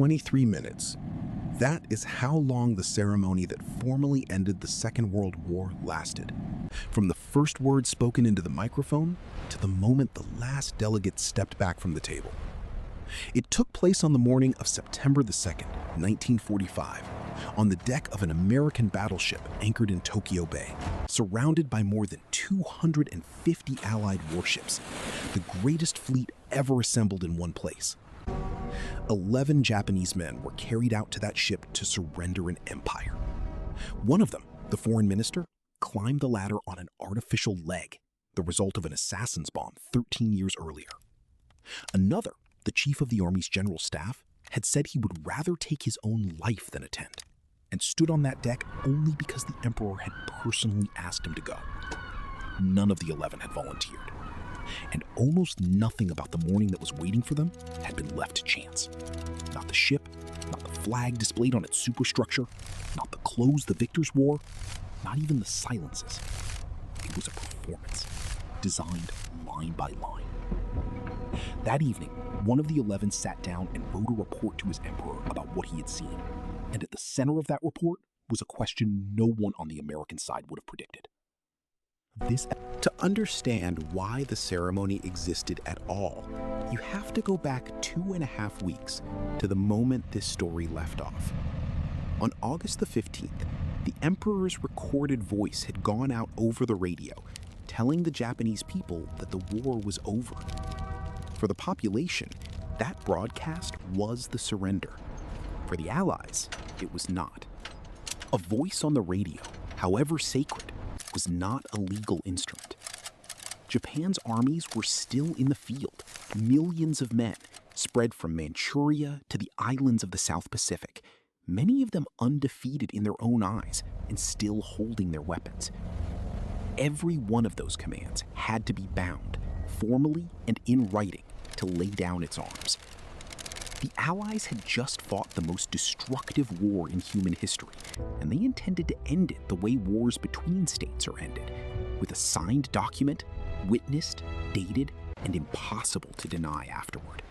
23 minutes. That is how long the ceremony that formally ended the Second World War lasted. From the first word spoken into the microphone to the moment the last delegate stepped back from the table. It took place on the morning of September the 2nd, 1945, on the deck of an American battleship anchored in Tokyo Bay, surrounded by more than 250 Allied warships, the greatest fleet ever assembled in one place. 11 Japanese men were carried out to that ship to surrender an empire. One of them, the foreign minister, climbed the ladder on an artificial leg, the result of an assassin's bomb 13 years earlier. Another, the chief of the Army's general staff, had said he would rather take his own life than attend, and stood on that deck only because the emperor had personally asked him to go. None of the 11 had volunteered, and almost nothing about the morning that was waiting for them had been left to chance. Not the ship, not the flag displayed on its superstructure, not the clothes the victors wore, not even the silences. It was a performance, designed line by line. That evening, one of the 11 sat down and wrote a report to his emperor about what he had seen. And at the center of that report was a question no one on the American side would have predicted. To understand why the ceremony existed at all, you have to go back 2.5 weeks to the moment this story left off. On August the 15th, the emperor's recorded voice had gone out over the radio, telling the Japanese people that the war was over. For the population, that broadcast was the surrender. For the Allies, it was not. A voice on the radio, however sacred, was not a legal instrument. Japan's armies were still in the field, millions of men, spread from Manchuria to the islands of the South Pacific, many of them undefeated in their own eyes and still holding their weapons. Every one of those commands had to be bound, formally and in writing, to lay down its arms. The Allies had just fought the most destructive war in human history, and they intended to end it the way wars between states are ended, with a signed document, witnessed, dated, and impossible to deny afterward.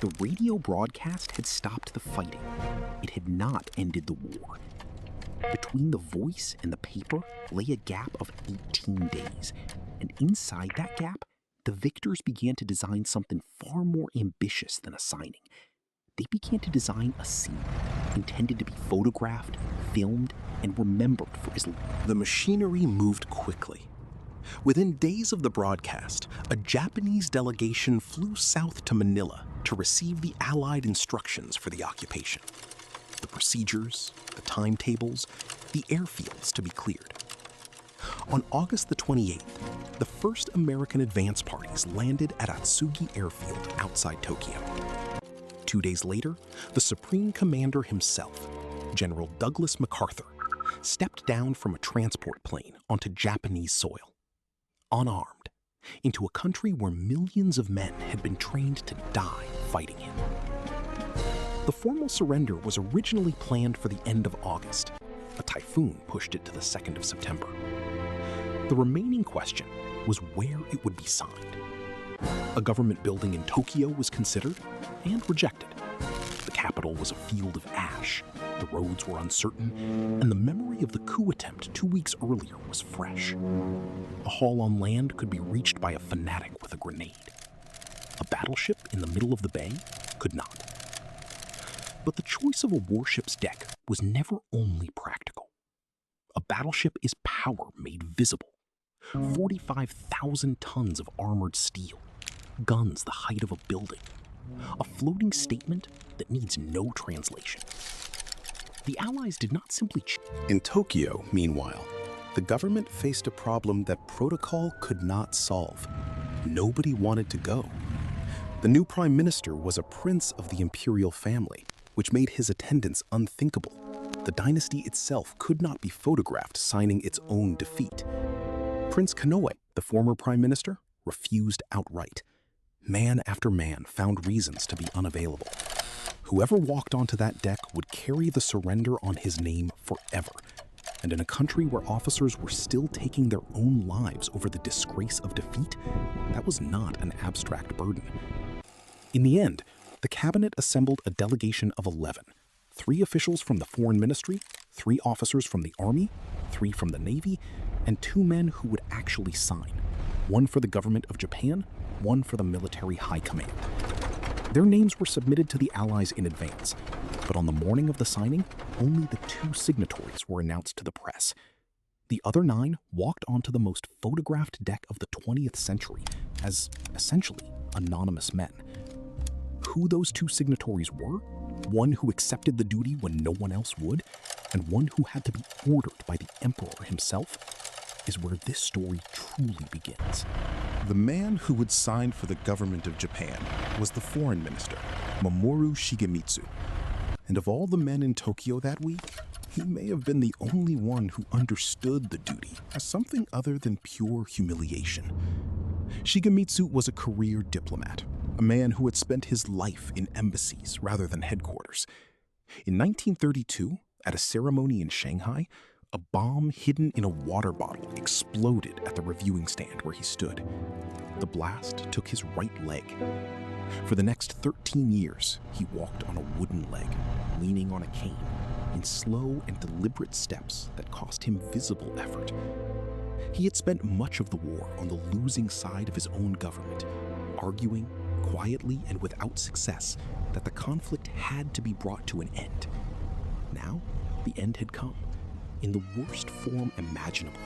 The radio broadcast had stopped the fighting. It had not ended the war. Between the voice and the paper lay a gap of 18 days, and inside that gap, the victors began to design something far more ambitious than a signing. They began to design a scene intended to be photographed, filmed, and remembered for as long. The machinery moved quickly. Within days of the broadcast, a Japanese delegation flew south to Manila to receive the Allied instructions for the occupation. The procedures, the timetables, the airfields to be cleared. On August the 28th, the first American advance parties landed at Atsugi Airfield outside Tokyo. 2 days later, the Supreme Commander himself, General Douglas MacArthur, stepped down from a transport plane onto Japanese soil, unarmed, into a country where millions of men had been trained to die fighting him. The formal surrender was originally planned for the end of August. A typhoon pushed it to the 2nd of September. The remaining question was where it would be signed. A government building in Tokyo was considered and rejected. The capital was a field of ash, the roads were uncertain, and the memory of the coup attempt 2 weeks earlier was fresh. A hall on land could be reached by a fanatic with a grenade. A battleship in the middle of the bay could not. But the choice of a warship's deck was never only practical. A battleship is power made visible. 45,000 tons of armored steel, guns the height of a building, a floating statement that needs no translation. The Allies did not simply In Tokyo, meanwhile, the government faced a problem that protocol could not solve. Nobody wanted to go. The new prime minister was a prince of the imperial family, which made his attendance unthinkable. The dynasty itself could not be photographed signing its own defeat. Prince Konoe, the former prime minister, refused outright. Man after man found reasons to be unavailable. Whoever walked onto that deck would carry the surrender on his name forever. And in a country where officers were still taking their own lives over the disgrace of defeat, that was not an abstract burden. In the end, the cabinet assembled a delegation of 11, 3 officials from the foreign ministry, 3 officers from the army, 3 from the navy, and 2 men who would actually sign, 1 for the government of Japan, 1 for the military high command. Their names were submitted to the Allies in advance, but on the morning of the signing, only the 2 signatories were announced to the press. The other 9 walked onto the most photographed deck of the 20th century as, essentially, anonymous men. Who those 2 signatories were, one who accepted the duty when no one else would, and one who had to be ordered by the emperor himself, is where this story truly begins. The man who would sign for the government of Japan was the foreign minister, Mamoru Shigemitsu. And of all the men in Tokyo that week, he may have been the only one who understood the duty as something other than pure humiliation. Shigemitsu was a career diplomat, a man who had spent his life in embassies rather than headquarters. In 1932, at a ceremony in Shanghai, a bomb hidden in a water bottle exploded at the reviewing stand where he stood. The blast took his right leg. For the next 13 years, he walked on a wooden leg, leaning on a cane, in slow and deliberate steps that cost him visible effort. He had spent much of the war on the losing side of his own government, arguing, quietly and without success, that the conflict had to be brought to an end. Now, the end had come, in the worst form imaginable,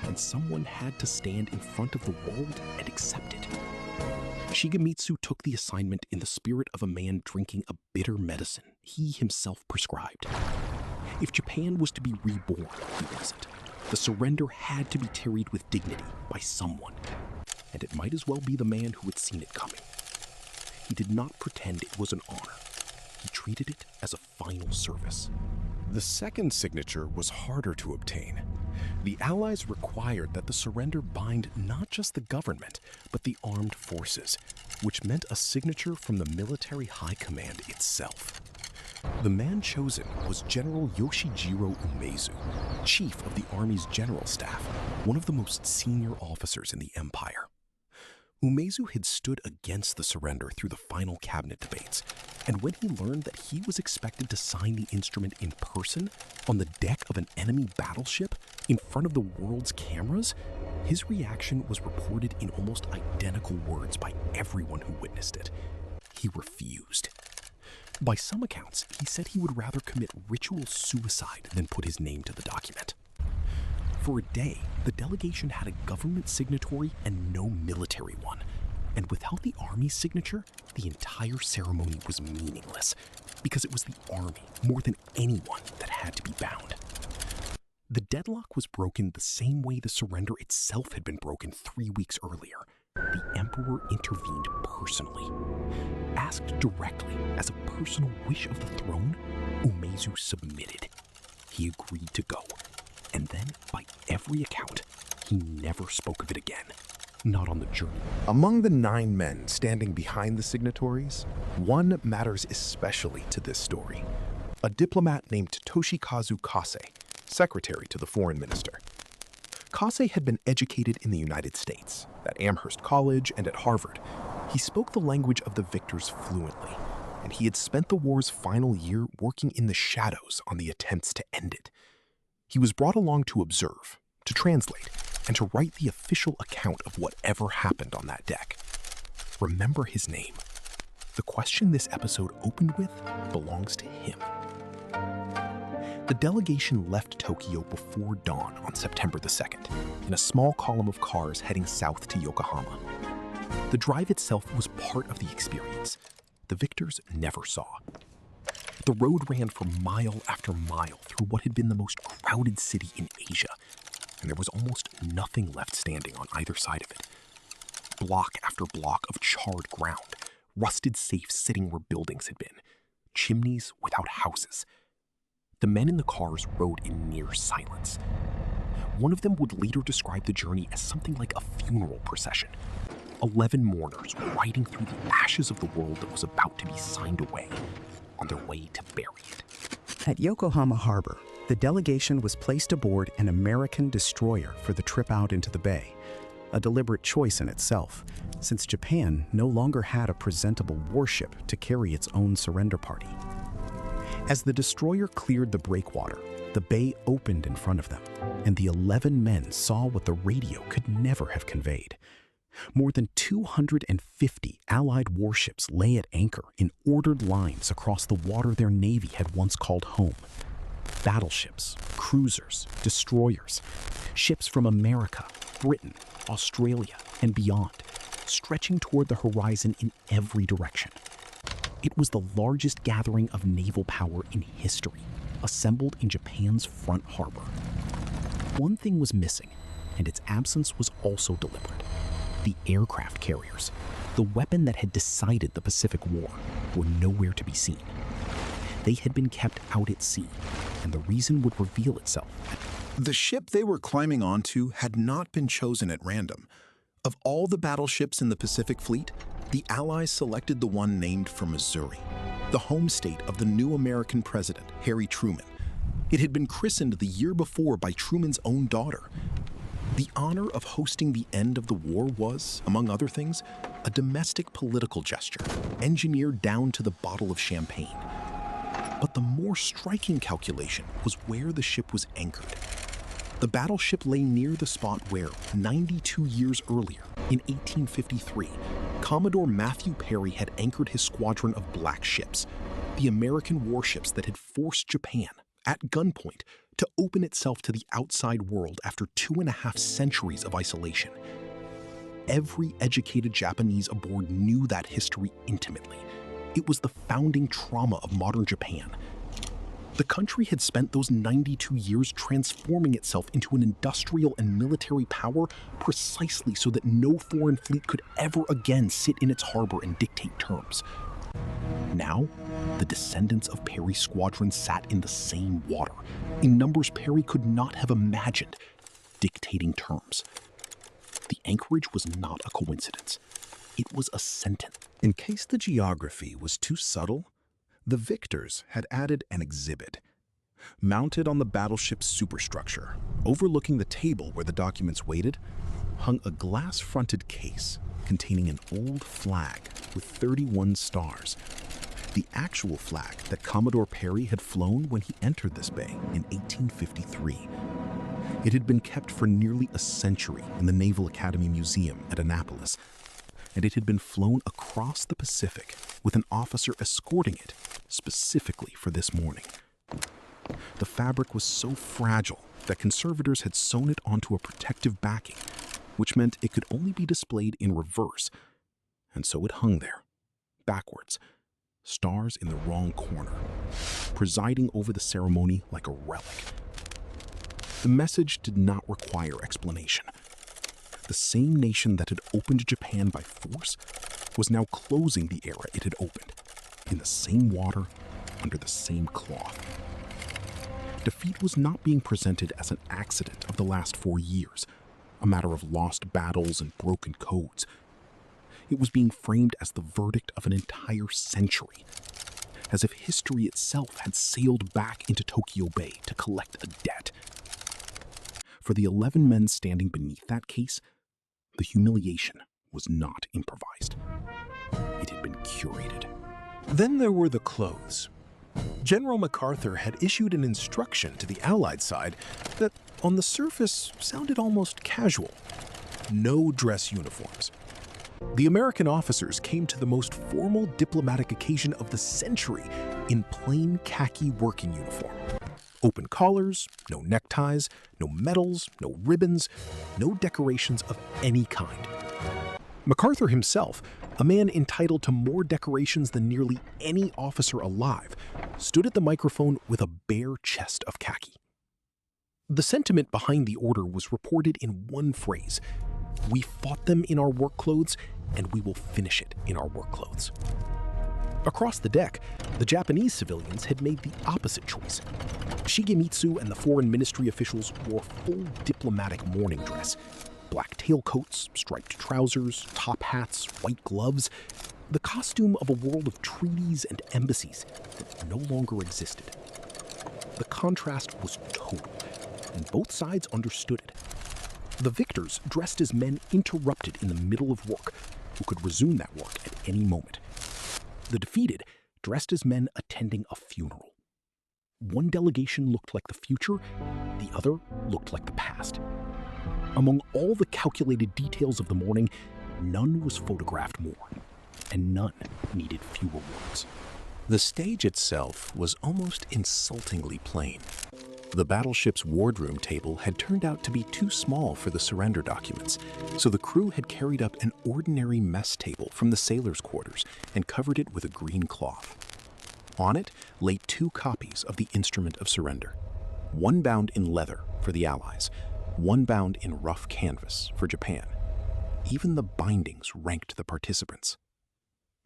and someone had to stand in front of the world and accept it. Shigemitsu took the assignment in the spirit of a man drinking a bitter medicine he himself prescribed. If Japan was to be reborn, he wasn't. The surrender had to be carried with dignity by someone, and it might as well be the man who had seen it coming. He did not pretend it was an honor. He treated it as a final service. The second signature was harder to obtain. The Allies required that the surrender bind not just the government, but the armed forces, which meant a signature from the military high command itself. The man chosen was General Yoshijiro Umezu, chief of the Army's general staff, one of the most senior officers in the empire. Umezu had stood against the surrender through the final cabinet debates, and when he learned that he was expected to sign the instrument in person on the deck of an enemy battleship in front of the world's cameras, his reaction was reported in almost identical words by everyone who witnessed it. He refused. By some accounts, he said he would rather commit ritual suicide than put his name to the document. For a day, the delegation had a government signatory and no military one. And without the Army's signature, the entire ceremony was meaningless, because it was the Army, more than anyone, that had to be bound. The deadlock was broken the same way the surrender itself had been broken 3 weeks earlier. The Emperor intervened personally. Asked directly as a personal wish of the throne, Umezu submitted. He agreed to go. And then, by every account, he never spoke of it again. Not on the journey. Among the 9 men standing behind the signatories, one matters especially to this story. A diplomat named Toshikazu Kase, secretary to the foreign minister. Kase had been educated in the United States, at Amherst College and at Harvard. He spoke the language of the victors fluently, and he had spent the war's final year working in the shadows on the attempts to end it. He was brought along to observe, to translate, and to write the official account of whatever happened on that deck. Remember his name. The question this episode opened with belongs to him. The delegation left Tokyo before dawn on September the 2nd, in a small column of cars heading south to Yokohama. The drive itself was part of the experience. The victors never saw. The road ran for mile after mile through what had been the most crowded city in Asia, and there was almost nothing left standing on either side of it. Block after block of charred ground, rusted safes sitting where buildings had been, chimneys without houses. The men in the cars rode in near silence. One of them would later describe the journey as something like a funeral procession. 11 mourners riding through the ashes of the world that was about to be signed away, on their way to bury it. At Yokohama Harbor, the delegation was placed aboard an American destroyer for the trip out into the bay. a deliberate choice in itself, since Japan no longer had a presentable warship to carry its own surrender party. As the destroyer cleared the breakwater, the bay opened in front of them, and the 11 men saw what the radio could never have conveyed. More than 250 Allied warships lay at anchor in ordered lines across the water their navy had once called home. Battleships, cruisers, destroyers, ships from America, Britain, Australia, and beyond, stretching toward the horizon in every direction. It was the largest gathering of naval power in history, assembled in Japan's front harbor. One thing was missing, and its absence was also deliberate. The aircraft carriers, the weapon that had decided the Pacific War, were nowhere to be seen. They had been kept out at sea, and the reason would reveal itself. The ship they were climbing onto had not been chosen at random. Of all the battleships in the Pacific Fleet, the Allies selected the one named for Missouri, the home state of the new American president, Harry Truman. It had been christened the year before by Truman's own daughter. The honor of hosting the end of the war was, among other things, a domestic political gesture, engineered down to the bottle of champagne. But the more striking calculation was where the ship was anchored. The battleship lay near the spot where, 92 years earlier, in 1853, Commodore Matthew Perry had anchored his squadron of black ships, the American warships that had forced Japan, at gunpoint, to open itself to the outside world after 2.5 centuries of isolation. Every educated Japanese aboard knew that history intimately. It was the founding trauma of modern Japan. The country had spent those 92 years transforming itself into an industrial and military power precisely so that no foreign fleet could ever again sit in its harbor and dictate terms. Now, the descendants of Perry's squadron sat in the same water, in numbers Perry could not have imagined, dictating terms. The anchorage was not a coincidence. It was a sentence. In case the geography was too subtle, the victors had added an exhibit. Mounted on the battleship's superstructure, overlooking the table where the documents waited, hung a glass-fronted case containing an old flag with 31 stars, the actual flag that Commodore Perry had flown when he entered this bay in 1853. It had been kept for nearly a century in the Naval Academy Museum at Annapolis, and it had been flown across the Pacific with an officer escorting it specifically for this morning. The fabric was so fragile that conservators had sewn it onto a protective backing, which meant it could only be displayed in reverse, and so it hung there, backwards, stars in the wrong corner, presiding over the ceremony like a relic. The message did not require explanation. The same nation that had opened Japan by force was now closing the era it had opened, in the same water, under the same cloth. Defeat was not being presented as an accident of the last 4 years, a matter of lost battles and broken codes. It was being framed as the verdict of an entire century, as if history itself had sailed back into Tokyo Bay to collect a debt. For the 11 men standing beneath that case, the humiliation was not improvised. It had been curated. Then there were the clothes. General MacArthur had issued an instruction to the Allied side that, on the surface, sounded almost casual. No dress uniforms. The American officers came to the most formal diplomatic occasion of the century in plain khaki working uniform. Open collars, no neckties, no medals, no ribbons, no decorations of any kind. MacArthur himself, a man entitled to more decorations than nearly any officer alive, stood at the microphone with a bare chest of khaki. The sentiment behind the order was reported in one phrase: "We fought them in our work clothes, and we will finish it in our work clothes." Across the deck, the Japanese civilians had made the opposite choice. Shigemitsu and the foreign ministry officials wore full diplomatic morning dress. Black tailcoats, striped trousers, top hats, white gloves. The costume of a world of treaties and embassies that no longer existed. The contrast was total, and both sides understood it. The victors, dressed as men, interrupted in the middle of work, who could resume that work at any moment. The defeated, dressed as men attending a funeral. One delegation looked like the future, the other looked like the past. Among all the calculated details of the morning, none was photographed more, and none needed fewer words. The stage itself was almost insultingly plain. The battleship's wardroom table had turned out to be too small for the surrender documents, so the crew had carried up an ordinary mess table from the sailors' quarters and covered it with a green cloth. On it lay 2 copies of the instrument of surrender, one bound in leather for the Allies, one bound in rough canvas for Japan. Even the bindings ranked the participants.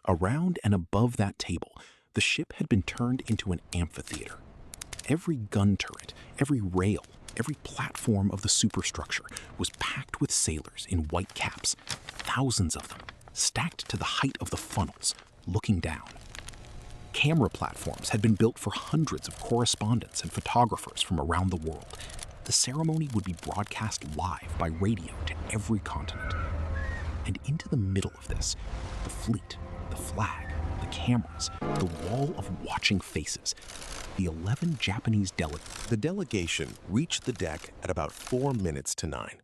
Around and above that table, the ship had been turned into an amphitheater. Every gun turret, every rail, every platform of the superstructure was packed with sailors in white caps, thousands of them, stacked to the height of the funnels, looking down. Camera platforms had been built for hundreds of correspondents and photographers from around the world. The ceremony would be broadcast live by radio to every continent. And into the middle of this, the fleet, the flag, the cameras, the wall of watching faces, the 11 Japanese delegates. The delegation reached the deck at about 4 minutes to 9.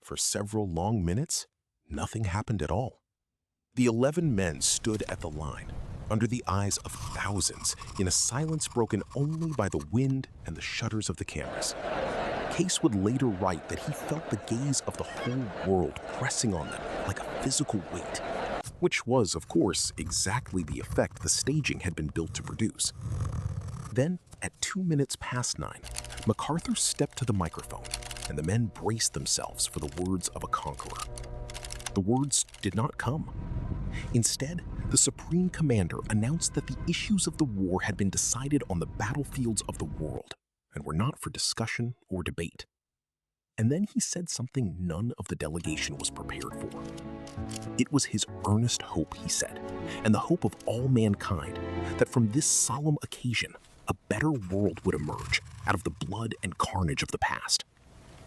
For several long minutes, nothing happened at all. The 11 men stood at the line, under the eyes of thousands, in a silence broken only by the wind and the shutters of the cameras. Case would later write that he felt the gaze of the whole world pressing on them like a physical weight, which was, of course, exactly the effect the staging had been built to produce. Then, at 2 minutes past 9, MacArthur stepped to the microphone, and the men braced themselves for the words of a conqueror. The words did not come. Instead, the Supreme Commander announced that the issues of the war had been decided on the battlefields of the world and were not for discussion or debate. And then he said something none of the delegation was prepared for. It was his earnest hope, he said, and the hope of all mankind, that from this solemn occasion, a better world would emerge out of the blood and carnage of the past.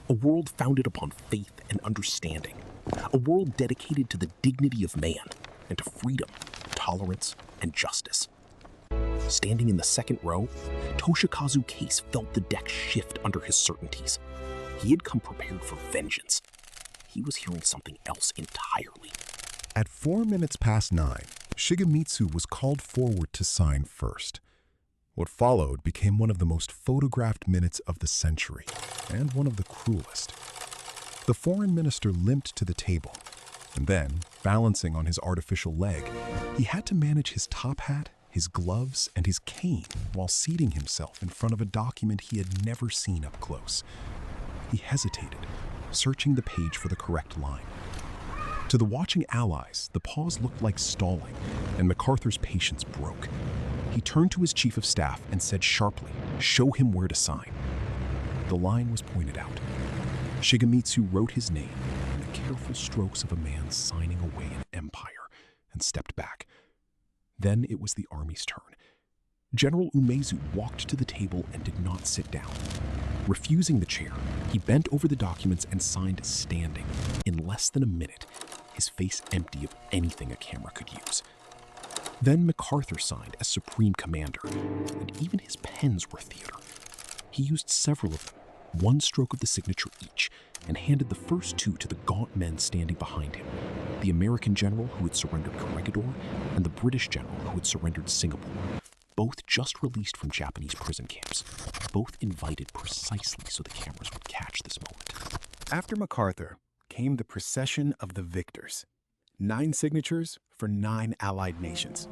A world founded upon faith and understanding. A world dedicated to the dignity of man and to freedom, tolerance, and justice. Standing in the second row, Toshikazu Case felt the deck shift under his certainties. He had come prepared for vengeance. He was hearing something else entirely. At 4 minutes past 9, Shigemitsu was called forward to sign first. What followed became one of the most photographed minutes of the century, and one of the cruelest. The foreign minister limped to the table, and then, balancing on his artificial leg, he had to manage his top hat, his gloves, and his cane while seating himself in front of a document he had never seen up close. He hesitated, searching the page for the correct line. To the watching allies, the pause looked like stalling, and MacArthur's patience broke. He turned to his chief of staff and said sharply, "Show him where to sign." The line was pointed out. Shigemitsu wrote his name in the careful strokes of a man signing away an empire, and stepped back. Then it was the army's turn. General Umezu walked to the table and did not sit down. Refusing the chair, he bent over the documents and signed standing. In less than a minute, his face empty of anything a camera could use. Then MacArthur signed as Supreme Commander, and even his pens were theater. He used several of them, one stroke of the signature each, and handed the first 2 to the gaunt men standing behind him, the American general who had surrendered Corregidor and the British general who had surrendered Singapore, both just released from Japanese prison camps, both invited precisely so the cameras would catch this moment. After MacArthur came the procession of the victors. 9 signatures for 9 allied nations.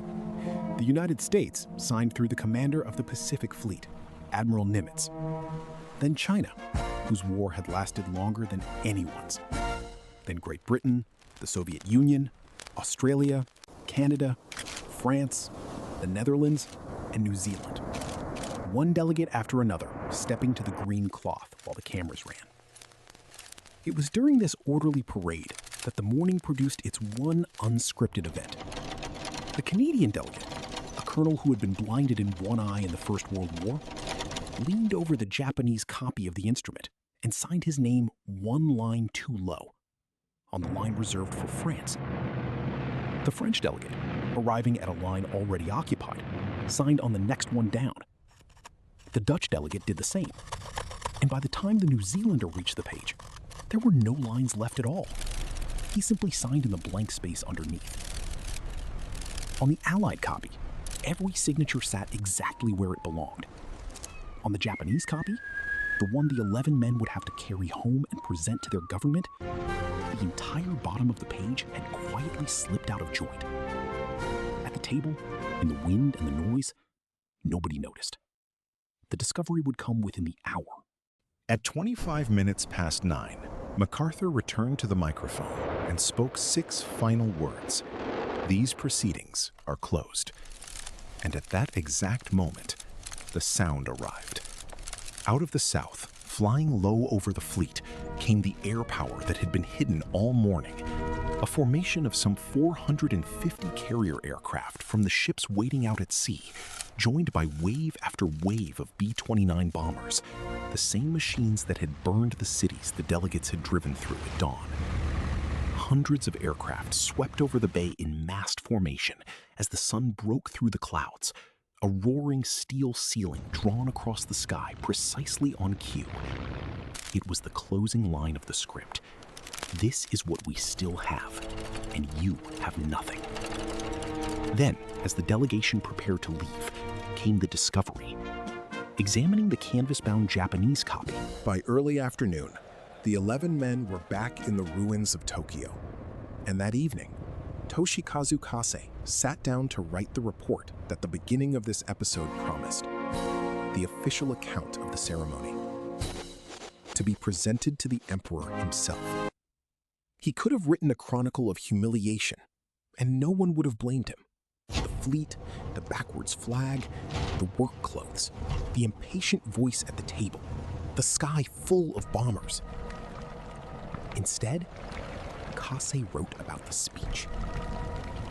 The United States signed through the commander of the Pacific Fleet, Admiral Nimitz. Then China, whose war had lasted longer than anyone's. Then Great Britain, the Soviet Union, Australia, Canada, France, the Netherlands, and New Zealand. One delegate after another stepping to the green cloth while the cameras ran. It was during this orderly parade that the morning produced its one unscripted event. The Canadian delegate, a colonel who had been blinded in one eye in the First World War, leaned over the Japanese copy of the instrument and signed his name one line too low, on the line reserved for France. The French delegate, arriving at a line already occupied, signed on the next one down. The Dutch delegate did the same, and by the time the New Zealander reached the page, there were no lines left at all. He simply signed in the blank space underneath. On the Allied copy, every signature sat exactly where it belonged. On the Japanese copy, the one the 11 men would have to carry home and present to their government, the entire bottom of the page had quietly slipped out of joint. At the table, in the wind and the noise, nobody noticed. The discovery would come within the hour. At 25 minutes past 9, MacArthur returned to the microphone and spoke 6 final words. These proceedings are closed. And at that exact moment, the sound arrived. Out of the south, flying low over the fleet, came the air power that had been hidden all morning. A formation of some 450 carrier aircraft from the ships waiting out at sea, joined by wave after wave of B-29 bombers, the same machines that had burned the cities the delegates had driven through at dawn. Hundreds of aircraft swept over the bay in massed formation as the sun broke through the clouds, a roaring steel ceiling drawn across the sky precisely on cue. It was the closing line of the script. This is what we still have, and you have nothing. Then, as the delegation prepared to leave, came the discovery. Examining the canvas-bound Japanese copy, By early afternoon, the 11 men were back in the ruins of Tokyo. And that evening, Toshikazu Kase sat down to write the report that the beginning of this episode promised. The official account of the ceremony, to be presented to the emperor himself. He could have written a chronicle of humiliation, and no one would have blamed him. The fleet, the backwards flag, the work clothes, the impatient voice at the table, the sky full of bombers. Instead, Kase wrote about the speech.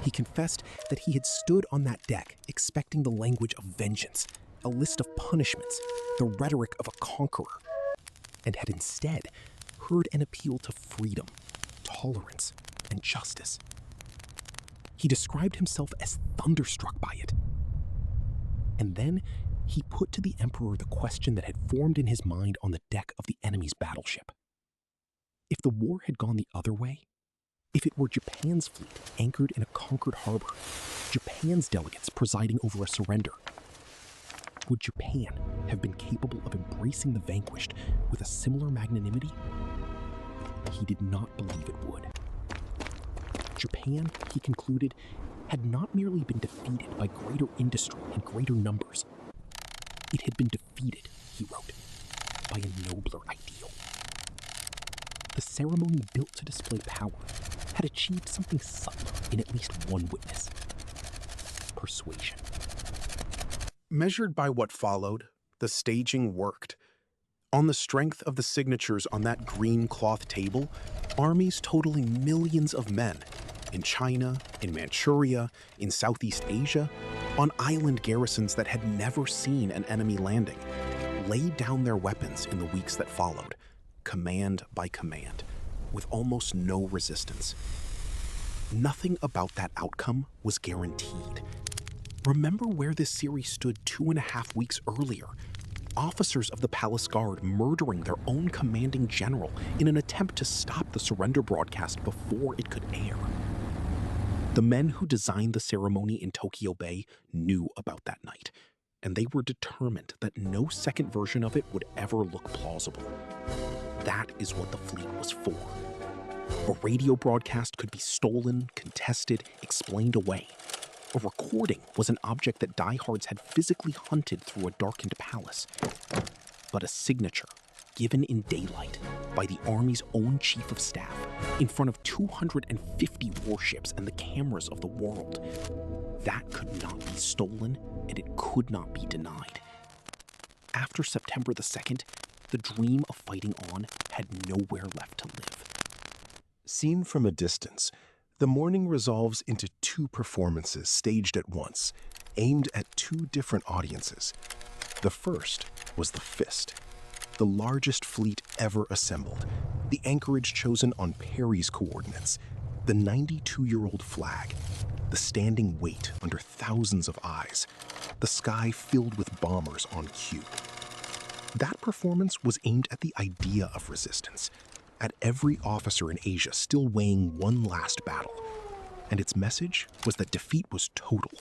He confessed that he had stood on that deck expecting the language of vengeance, a list of punishments, the rhetoric of a conqueror, and had instead heard an appeal to freedom, tolerance, and justice. He described himself as thunderstruck by it. And then he put to the emperor the question that had formed in his mind on the deck of the enemy's battleship. If the war had gone the other way, if it were Japan's fleet anchored in a conquered harbor, Japan's delegates presiding over a surrender, would Japan have been capable of embracing the vanquished with a similar magnanimity? He did not believe it would. Japan, he concluded, had not merely been defeated by greater industry and greater numbers. It had been defeated, he wrote, by a nobler ideal. The ceremony built to display power had achieved something subtle in at least one witness: persuasion. Measured by what followed, the staging worked. On the strength of the signatures on that green cloth table, armies totaling millions of men in China, in Manchuria, in Southeast Asia, on island garrisons that had never seen an enemy landing, laid down their weapons in the weeks that followed, command by command, with almost no resistance. Nothing about that outcome was guaranteed. Remember where this series stood 2.5 weeks earlier. Officers of the Palace Guard murdering their own commanding general in an attempt to stop the surrender broadcast before it could air. The men who designed the ceremony in Tokyo Bay knew about that night, and they were determined that no second version of it would ever look plausible. That is what the fleet was for. A radio broadcast could be stolen, contested, explained away. A recording was an object that diehards had physically hunted through a darkened palace. But a signature, given in daylight by the Army's own chief of staff, in front of 250 warships and the cameras of the world, that could not be stolen, and it could not be denied. After September the 2nd, the dream of fighting on had nowhere left to live. Seen from a distance, the morning resolves into 2 performances staged at once, aimed at 2 different audiences. The first was the fist, the largest fleet ever assembled, the anchorage chosen on Perry's coordinates, the 92-year-old flag, the standing weight under thousands of eyes, the sky filled with bombers on cue. That performance was aimed at the idea of resistance, at every officer in Asia still weighing one last battle. And its message was that defeat was total,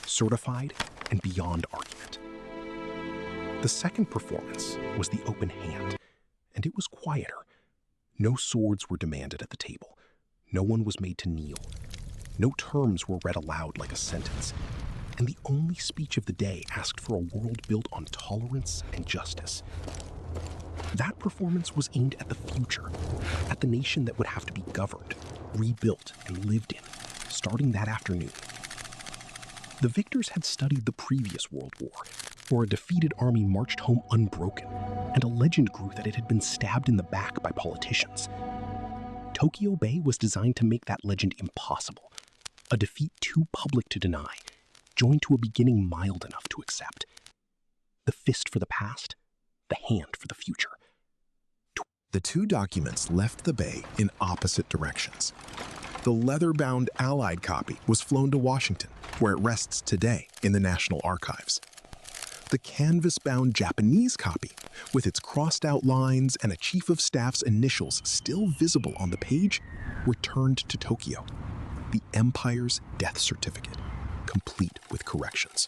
certified, and beyond argument. The second performance was the open hand, and it was quieter. No swords were demanded at the table. No one was made to kneel. No terms were read aloud like a sentence. And the only speech of the day asked for a world built on tolerance and justice. That performance was aimed at the future, at the nation that would have to be governed, rebuilt, and lived in, starting that afternoon. The victors had studied the previous World War, where a defeated army marched home unbroken, and a legend grew that it had been stabbed in the back by politicians. Tokyo Bay was designed to make that legend impossible, a defeat too public to deny, joined to a beginning mild enough to accept. The fist for the past, the hand for the future. The two documents left the bay in opposite directions. The leather-bound Allied copy was flown to Washington, where it rests today in the National Archives. The canvas-bound Japanese copy, with its crossed-out lines and a chief of staff's initials still visible on the page, returned to Tokyo, the Empire's death certificate, complete with corrections.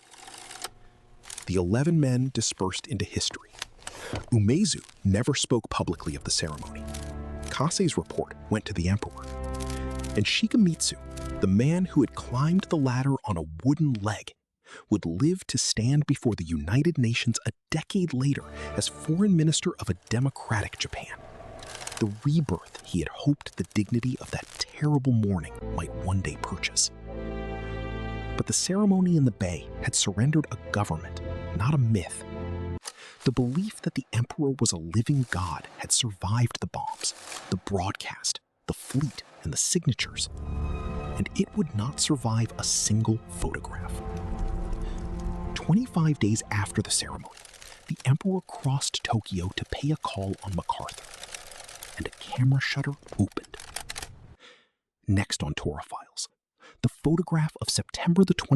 The 11 men dispersed into history. Umezu never spoke publicly of the ceremony. Kase's report went to the emperor. And Shigemitsu, the man who had climbed the ladder on a wooden leg, would live to stand before the United Nations a decade later as foreign minister of a democratic Japan. The rebirth he had hoped the dignity of that terrible morning might one day purchase. But the ceremony in the bay had surrendered a government, not a myth. The belief that the emperor was a living god had survived the bombs, the broadcast, the fleet, and the signatures. And it would not survive a single photograph. 25 days after the ceremony, the emperor crossed Tokyo to pay a call on MacArthur, and a camera shutter opened. Next on Torah Files, the photograph of September the 20th.